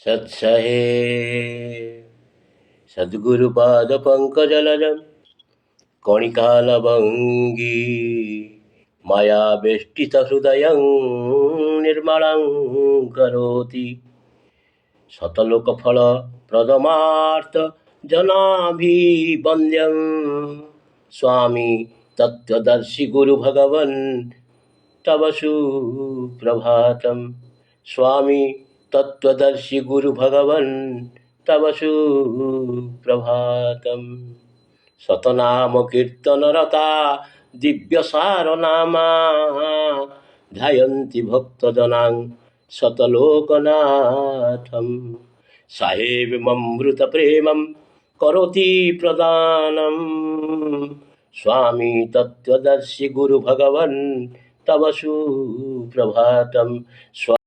सत्सहे सद्गुरुपाद पंकजलजं कणिकालवंगी माया वेष्टित हृदयं निर्मलं करोति शतलोकफल प्रदमार्थ जनाभिवन्द्यं स्वामी तत्त्वदर्शि गुरु भगवन् तव सुप्रभातम् स्वामी तत्त्वदर्शि गुरु भगवन् तव सुप्रभातम् शतनाम कीर्तनरता दिव्यसार नामा ध्यायन्ति भक्तजनां शतलोकनाथं साहेबममृत प्रेमं करोति प्रदानं स्वामी तत्त्वदर्शि गुरु भगवन् तव सुप्रभातम्।